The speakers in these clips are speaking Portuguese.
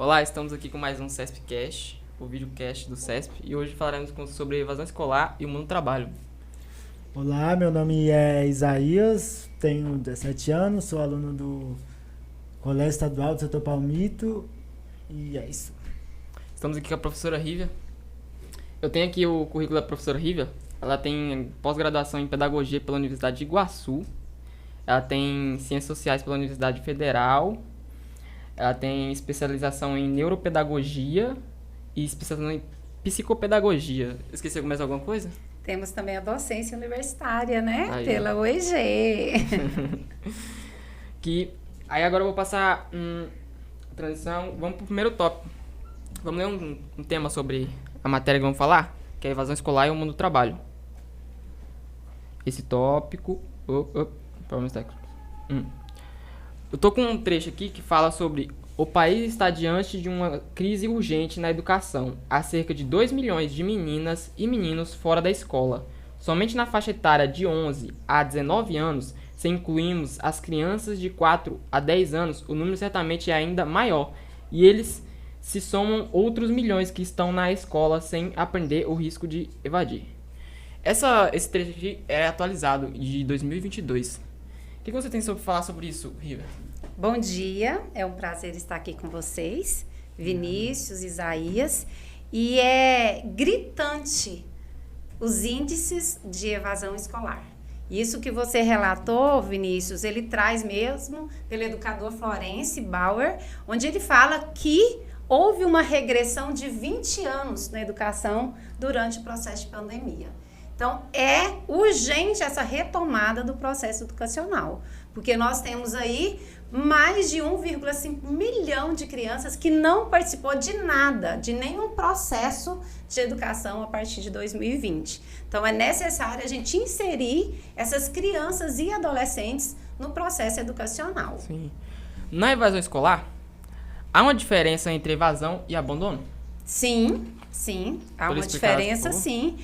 Olá, estamos aqui com mais um CESPcast, o videocast do CESP, e hoje falaremos sobre evasão escolar e o mundo do trabalho. Olá, meu nome é Isaías, tenho 17 anos, sou aluno do Colégio Estadual do Setor Palmito e é isso. Estamos aqui com a professora Rívia. Eu tenho aqui o currículo da professora Rívia. Ela tem pós-graduação em Pedagogia pela Universidade de Iguaçu. Ela tem Ciências Sociais pela Universidade Federal. Ela tem especialização em Neuropedagogia e especialização em Psicopedagogia. Esqueci mais alguma coisa? Temos também a docência universitária, né? Aí, pela UEG. Aí agora eu vou passar a transição. Vamos pro primeiro tópico. Vamos ler um tema sobre a matéria que vamos falar, que é a evasão escolar e o mundo do trabalho. Esse tópico... problemas técnicos. Eu tô com um trecho aqui que fala sobre: o país está diante de uma crise urgente na educação. Há cerca de 2 milhões de meninas e meninos fora da escola. Somente na faixa etária de 11 a 19 anos, se incluirmos as crianças de 4 a 10 anos, o número certamente é ainda maior. E eles se somam outros milhões que estão na escola sem aprender o risco de evadir. Esse trecho aqui é atualizado de 2022. O que você tem para falar sobre isso, Riva? Bom dia, é um prazer estar aqui com vocês, Vinícius, Isaías, e é gritante os índices de evasão escolar. Isso que você relatou, Vinícius, ele traz mesmo pelo educador Florence Bauer, onde ele fala que houve uma regressão de 20 anos na educação durante o processo de pandemia. Então, é urgente essa retomada do processo educacional, porque nós temos aí mais de 1,5 milhão de crianças que não participou de nada, de nenhum processo de educação a partir de 2020. Então, é necessário a gente inserir essas crianças e adolescentes no processo educacional. Sim. Na evasão escolar, há uma diferença entre evasão e abandono? Sim, há uma diferença, sim.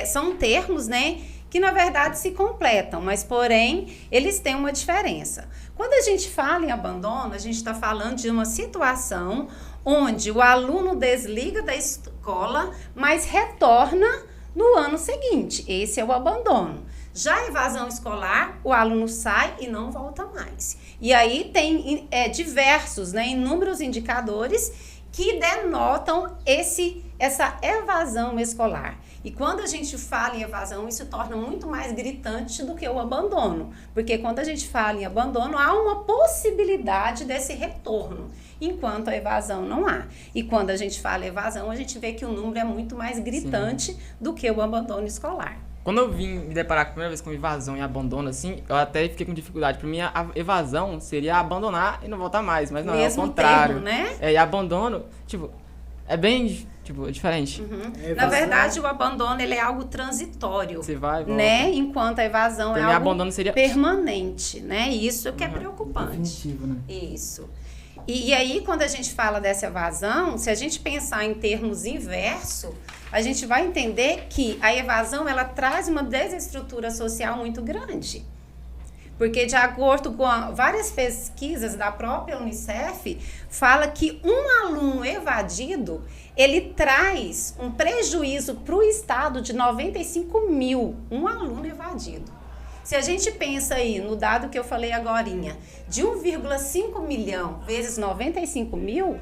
São termos, né, que na verdade se completam, mas porém eles têm uma diferença. Quando a gente fala em abandono, a gente está falando de uma situação onde o aluno desliga da escola, mas retorna no ano seguinte. Esse é o abandono. Já a evasão escolar, o aluno sai e não volta mais. E aí tem diversos, né, inúmeros indicadores que denotam essa evasão escolar. E quando a gente fala em evasão, isso torna muito mais gritante do que o abandono. Porque quando a gente fala em abandono, há uma possibilidade desse retorno, enquanto a evasão não há. E quando a gente fala evasão, a gente vê que o número é muito mais gritante do que o abandono escolar. Quando eu vim me deparar a primeira vez com evasão e abandono, assim, eu até fiquei com dificuldade. Pra mim, a evasão seria abandonar e não voltar mais, mas não, mesmo é o contrário. Termo, né? E abandono, é bem, diferente. Uhum. Na verdade, o abandono, ele é algo transitório. Você vai, volta. Né? Enquanto a evasão é algo abandono seria permanente, né? Isso que é preocupante. Definitivo, né? Isso. E aí, quando a gente fala dessa evasão, se a gente pensar em termos inverso, a gente vai entender que a evasão, ela traz uma desestrutura social muito grande. Porque, de acordo com várias pesquisas da própria Unicef, fala que um aluno evadido, ele traz um prejuízo para o Estado de 95 mil, um aluno evadido. Se a gente pensa aí no dado que eu falei agorinha, de 1,5 milhão vezes 95 mil,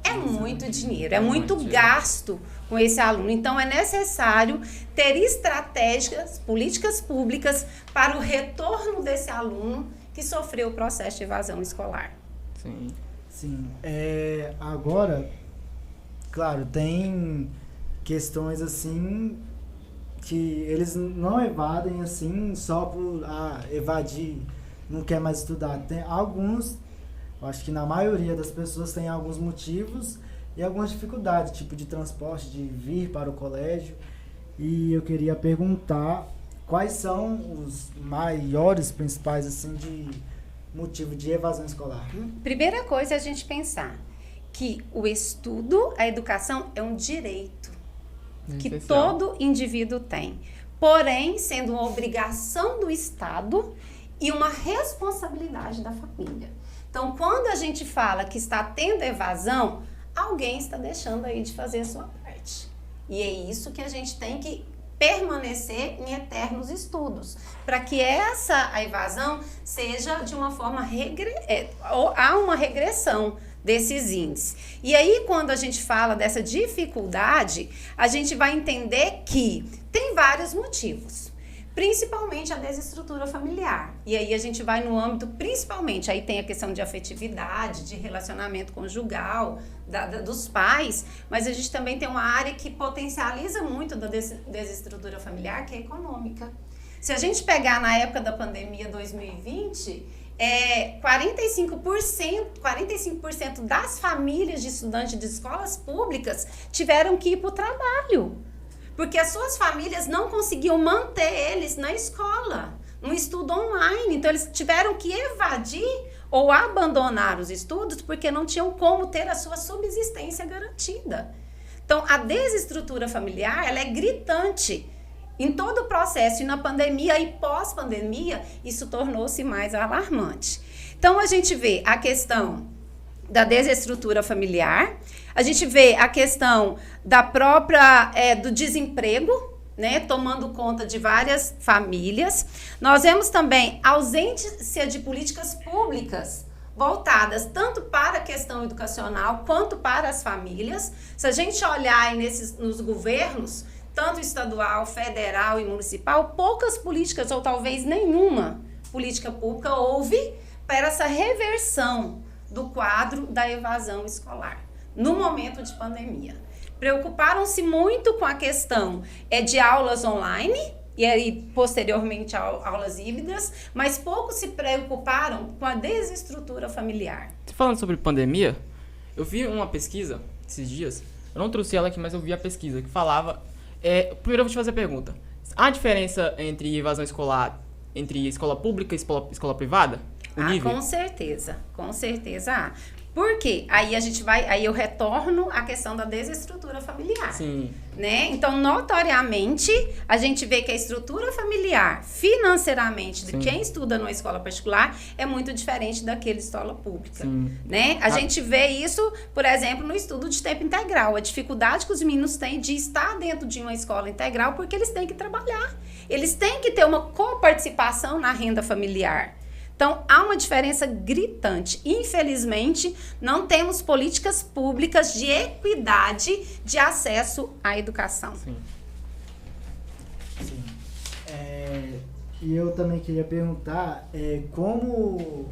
é muito dinheiro, é muito gasto com esse aluno. Então, é necessário ter estratégias, políticas públicas para o retorno desse aluno que sofreu o processo de evasão escolar. Sim. Agora, claro, tem questões assim que eles não evadem assim só por evadir, não quer mais estudar. Tem alguns, eu acho que na maioria das pessoas tem alguns motivos e algumas dificuldades, tipo de transporte, de vir para o colégio. E eu queria perguntar quais são os maiores, principais, assim, de motivo de evasão escolar. Primeira coisa é a gente pensar que o estudo, a educação é um direito que todo indivíduo tem. Porém, sendo uma obrigação do Estado e uma responsabilidade da família. Então, quando a gente fala que está tendo evasão, alguém está deixando aí de fazer a sua parte. E é isso que a gente tem que permanecer em eternos estudos, para que a evasão seja de uma forma há uma regressão desses índices. E aí, quando a gente fala dessa dificuldade, a gente vai entender que tem vários motivos, principalmente a desestrutura familiar. E aí a gente vai no âmbito, principalmente, aí tem a questão de afetividade, de relacionamento conjugal, dos pais, mas a gente também tem uma área que potencializa muito da desestrutura familiar, que é econômica. Se a gente pegar na época da pandemia 2020, 45% das famílias de estudantes de escolas públicas tiveram que ir para o trabalho, porque as suas famílias não conseguiam manter eles na escola, no estudo online. Então, eles tiveram que evadir ou abandonar os estudos porque não tinham como ter a sua subsistência garantida. Então, a desestrutura familiar, ela é gritante em todo o processo, e na pandemia e pós-pandemia, isso tornou-se mais alarmante. Então, a gente vê a questão da desestrutura familiar, a gente vê a questão da própria, do desemprego, né, tomando conta de várias famílias. Nós vemos também ausência de políticas públicas voltadas tanto para a questão educacional quanto para as famílias. Se a gente olhar aí nos governos, tanto estadual, federal e municipal, poucas políticas ou talvez nenhuma política pública houve para essa reversão do quadro da evasão escolar no momento de pandemia. Preocuparam-se muito com a questão de aulas online e aí posteriormente aulas híbridas, mas pouco se preocuparam com a desestrutura familiar. Falando sobre pandemia, eu vi uma pesquisa esses dias, eu não trouxe ela aqui, mas eu vi a pesquisa que falava. Primeiro eu vou te fazer a pergunta: há diferença entre evasão escolar entre escola pública e escola privada? O nível? Com certeza há. Por quê? Aí eu retorno à questão da desestrutura familiar. Sim. Né? Então, notoriamente, a gente vê que a estrutura familiar, financeiramente, de quem estuda numa escola particular, é muito diferente daquele escola pública. Né? A gente vê isso, por exemplo, no estudo de tempo integral. A dificuldade que os meninos têm de estar dentro de uma escola integral, porque eles têm que trabalhar. Eles têm que ter uma coparticipação na renda familiar. Então, há uma diferença gritante. Infelizmente, não temos políticas públicas de equidade de acesso à educação. Sim. E eu também queria perguntar como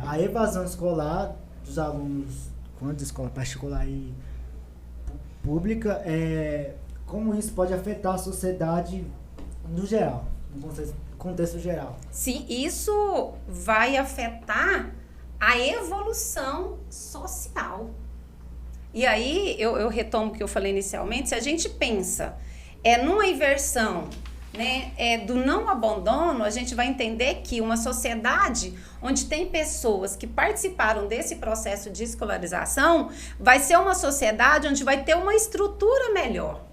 a evasão escolar dos alunos, quando de escola particular e pública, como isso pode afetar a sociedade no geral, no contexto geral. Sim, isso vai afetar a evolução social. E aí, eu retomo o que eu falei inicialmente, se a gente pensa numa inversão, né, do não abandono, a gente vai entender que uma sociedade onde tem pessoas que participaram desse processo de escolarização vai ser uma sociedade onde vai ter uma estrutura melhor,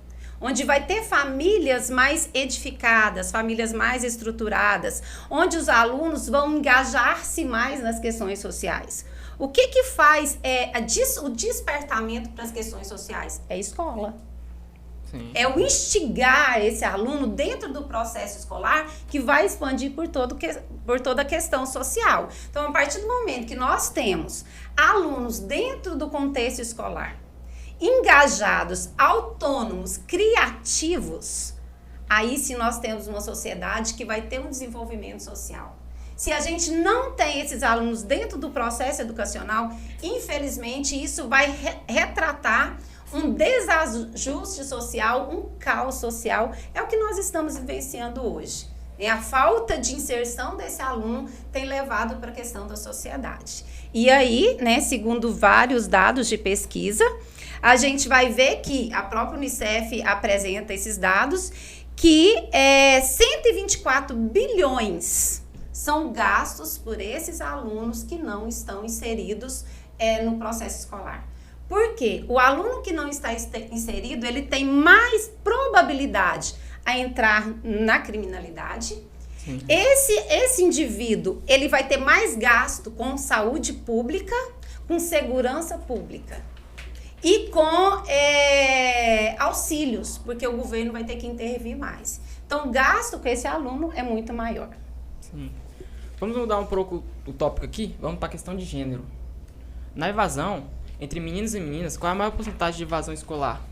onde vai ter famílias mais edificadas, famílias mais estruturadas, onde os alunos vão engajar-se mais nas questões sociais. O que faz o despertamento para as questões sociais? É a escola. Sim. É o instigar esse aluno dentro do processo escolar que vai expandir por toda a questão social. Então, a partir do momento que nós temos alunos dentro do contexto escolar, engajados, autônomos, criativos, aí sim nós temos uma sociedade que vai ter um desenvolvimento social. Se a gente não tem esses alunos dentro do processo educacional, infelizmente isso vai retratar um desajuste social, um caos social. É o que nós estamos vivenciando hoje. A falta de inserção desse aluno tem levado para a questão da sociedade. E aí, né, segundo vários dados de pesquisa, a gente vai ver que a própria Unicef apresenta esses dados, que 124 bilhões são gastos por esses alunos que não estão inseridos no processo escolar. Por quê? O aluno que não está inserido, ele tem mais probabilidade a entrar na criminalidade, Sim. Esse indivíduo, ele vai ter mais gasto com saúde pública, com segurança pública e com auxílios, porque o governo vai ter que intervir mais. Então, o gasto com esse aluno é muito maior. Sim. Vamos mudar um pouco o tópico aqui, vamos para a questão de gênero. Na evasão, entre meninos e meninas, qual é a maior porcentagem de evasão escolar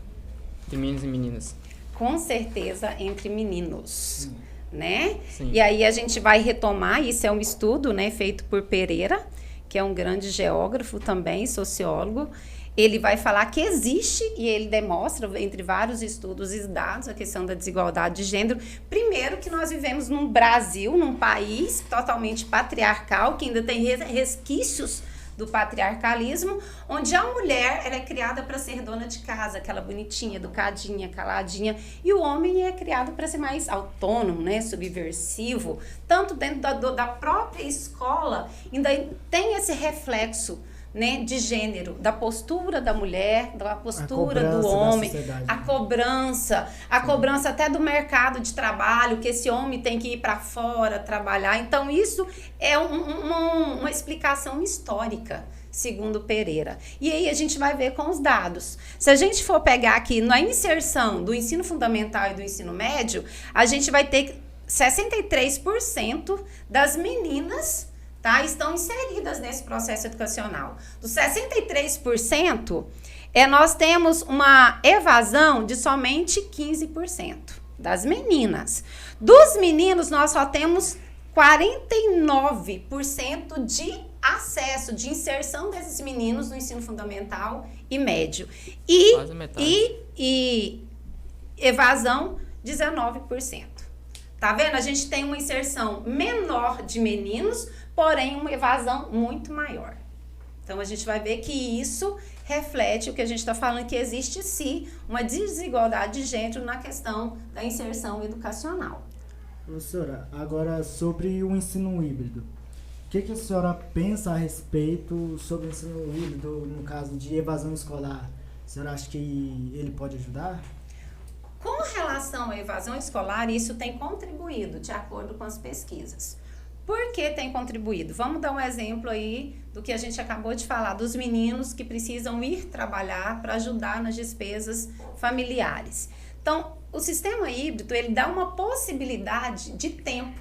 entre meninos e meninas? Com certeza entre meninos, né? Sim. E aí a gente vai retomar, isso é um estudo, né, feito por Pereira, que é um grande geógrafo também, sociólogo. Ele vai falar que existe, e ele demonstra, entre vários estudos e dados, a questão da desigualdade de gênero. Primeiro, que nós vivemos num Brasil, num país totalmente patriarcal, que ainda tem resquícios do patriarcalismo, onde a mulher ela é criada para ser dona de casa, aquela bonitinha, educadinha, caladinha, e o homem é criado para ser mais autônomo, né, subversivo. Tanto dentro da própria escola, ainda tem esse reflexo, né, de gênero, da postura da mulher, da postura do homem, a cobrança até do mercado de trabalho, que esse homem tem que ir para fora trabalhar. Então, isso é uma explicação histórica, segundo Pereira. E aí a gente vai ver com os dados. Se a gente for pegar aqui na inserção do ensino fundamental e do ensino médio, a gente vai ter 63% das meninas, tá, estão inseridas nesse processo educacional. Dos 63%, nós temos uma evasão de somente 15% das meninas. Dos meninos, nós só temos 49% de acesso, de inserção desses meninos no ensino fundamental e médio. E evasão, 19%. Tá vendo? A gente tem uma inserção menor de meninos, porém uma evasão muito maior. Então, a gente vai ver que isso reflete o que a gente está falando, que existe sim uma desigualdade de gênero na questão da inserção educacional. Professora, agora sobre o ensino híbrido. O que a senhora pensa a respeito sobre o ensino híbrido no caso de evasão escolar? A senhora acha que ele pode ajudar? Com relação à evasão escolar, isso tem contribuído, de acordo com as pesquisas. Por que tem contribuído? Vamos dar um exemplo aí do que a gente acabou de falar, dos meninos que precisam ir trabalhar para ajudar nas despesas familiares. Então, o sistema híbrido, ele dá uma possibilidade de tempo.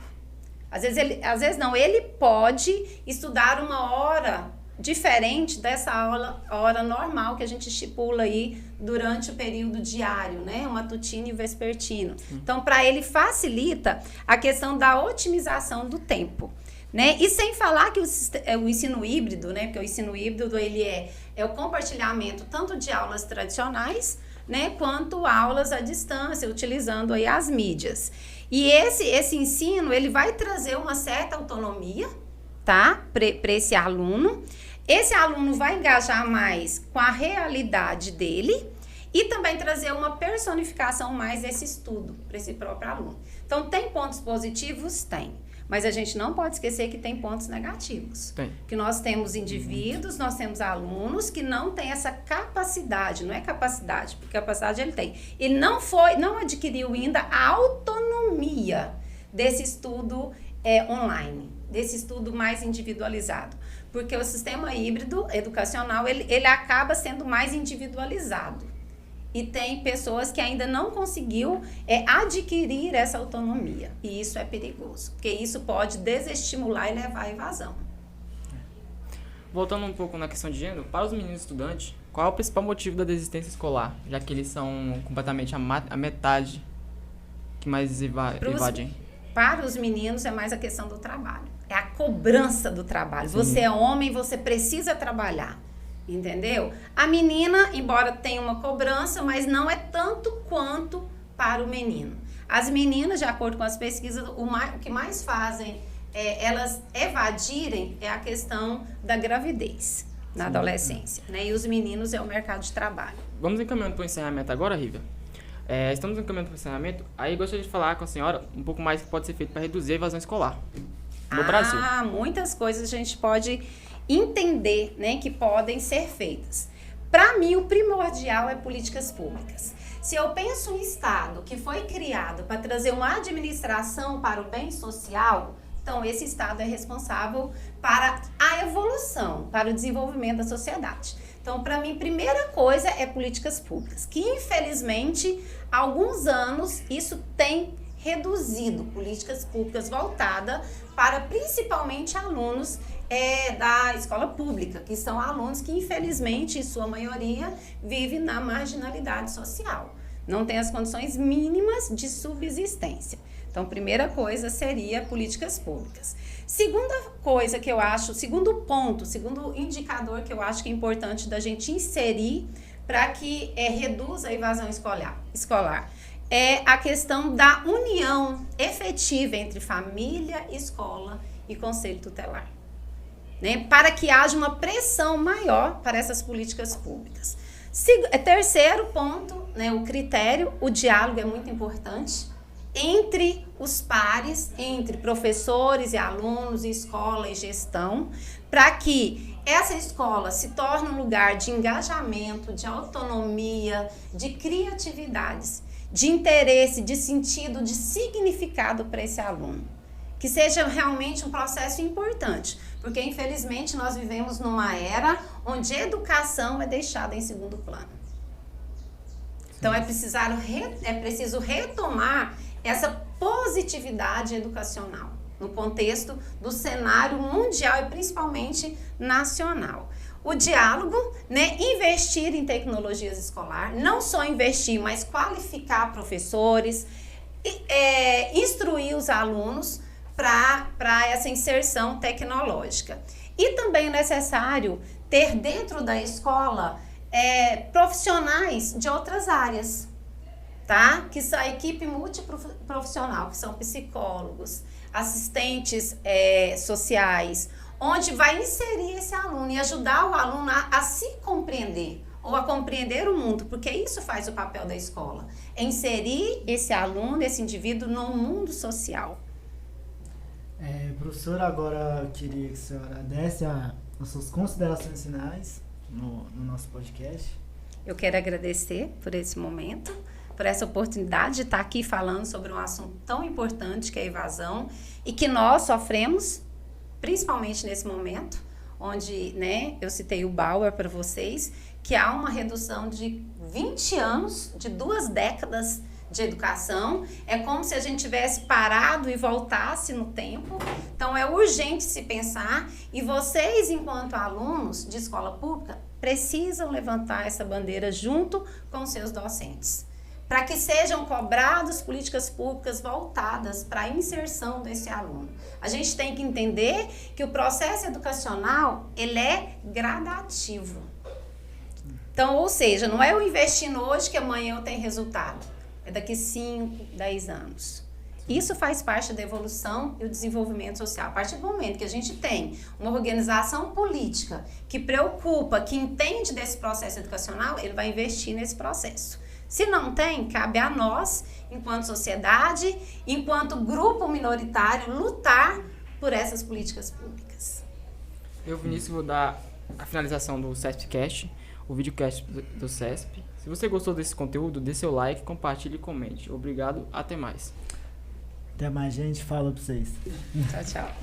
Às vezes ele pode estudar uma hora diferente dessa hora normal que a gente estipula aí durante o período diário, né? O matutino e o vespertino. Então, para ele facilita a questão da otimização do tempo, né? E sem falar que o ensino híbrido, né? Porque o ensino híbrido, ele é o compartilhamento tanto de aulas tradicionais, né? Quanto aulas à distância, utilizando aí as mídias. E esse ensino, ele vai trazer uma certa autonomia, tá? Para esse aluno. Esse aluno vai engajar mais com a realidade dele e também trazer uma personificação mais desse estudo para esse próprio aluno. Então, tem pontos positivos? Tem. Mas a gente não pode esquecer que tem pontos negativos. Tem. Que nós temos indivíduos, nós temos alunos que não têm essa capacidade, não é capacidade, porque capacidade ele tem. Ele não adquiriu ainda a autonomia desse estudo online, desse estudo mais individualizado. Porque o sistema híbrido educacional, ele acaba sendo mais individualizado. E tem pessoas que ainda não conseguiu adquirir essa autonomia. E isso é perigoso, porque isso pode desestimular e levar à evasão. Voltando um pouco na questão de gênero, para os meninos estudantes, qual é o principal motivo da desistência escolar? Já que eles são completamente a metade que mais evadem. Para os meninos é mais a questão do trabalho. É a cobrança do trabalho. Sim. Você é homem, você precisa trabalhar. Entendeu? A menina, embora tenha uma cobrança, mas não é tanto quanto para o menino. As meninas, de acordo com as pesquisas, o que mais fazem elas evadirem é a questão da gravidez na adolescência, né? E os meninos é o mercado de trabalho. Vamos encaminhando para o encerramento agora, Rívia. Estamos encaminhando para o encerramento. Aí gostaria de falar com a senhora um pouco mais que pode ser feito para reduzir a evasão escolar no Brasil. Muitas coisas a gente pode entender, né, que podem ser feitas. para mim, o primordial é políticas públicas. Se eu penso um Estado que foi criado para trazer uma administração para o bem social, então esse Estado é responsável para a evolução, para o desenvolvimento da sociedade. Então, para mim, primeira coisa é políticas públicas, que infelizmente, há alguns anos, isso tem reduzido, políticas públicas voltadas para principalmente alunos da escola pública, que são alunos que infelizmente, em sua maioria, vivem na marginalidade social. Não tem as condições mínimas de subsistência. Então, primeira coisa seria políticas públicas. Segunda coisa que eu acho, segundo ponto, segundo indicador que eu acho que é importante da gente inserir para que reduza a evasão escolar, é a questão da união efetiva entre família, escola e conselho tutelar, né? Para que haja uma pressão maior para essas políticas públicas. Terceiro ponto, né, o critério, o diálogo é muito importante entre os pares, entre professores e alunos, escola e gestão, para que essa escola se torne um lugar de engajamento, de autonomia, de criatividades, de interesse, de sentido, de significado para esse aluno. Que seja realmente um processo importante, porque infelizmente nós vivemos numa era onde educação é deixada em segundo plano. Então é preciso retomar essa positividade educacional no contexto do cenário mundial e principalmente nacional. O diálogo, né, investir em tecnologias escolares, não só investir, mas qualificar professores, instruir os alunos para essa inserção tecnológica. E também é necessário ter dentro da escola profissionais de outras áreas, tá? Que são a equipe multiprofissional, que são psicólogos, assistentes sociais, onde vai inserir esse aluno e ajudar o aluno a se compreender ou a compreender o mundo, porque isso faz o papel da escola, é inserir esse aluno, esse indivíduo no mundo social. Professora, agora eu queria que a senhora desse as suas considerações finais no nosso podcast. Eu quero agradecer por esse momento, por essa oportunidade de estar aqui falando sobre um assunto tão importante que é a evasão e que nós sofremos, principalmente nesse momento, onde, né, eu citei o Bauer para vocês, que há uma redução de 20 anos, de 2 décadas de educação. É como se a gente tivesse parado e voltasse no tempo. Então, é urgente se pensar e vocês, enquanto alunos de escola pública, precisam levantar essa bandeira junto com seus docentes, para que sejam cobradas políticas públicas voltadas para a inserção desse aluno. A gente tem que entender que o processo educacional, ele é gradativo. Então, ou seja, não é eu investindo hoje que amanhã eu tenho resultado. É daqui 5, 10 anos. Isso faz parte da evolução e o desenvolvimento social. A partir do momento que a gente tem uma organização política que preocupa, que entende desse processo educacional, ele vai investir nesse processo. Se não tem, cabe a nós, enquanto sociedade, enquanto grupo minoritário, lutar por essas políticas públicas. Eu, Vinícius, vou dar a finalização do CESPcast, o videocast do CESP. Se você gostou desse conteúdo, dê seu like, compartilhe e comente. Obrigado, até mais. Até mais, gente. Fala pra vocês. Tchau, tchau.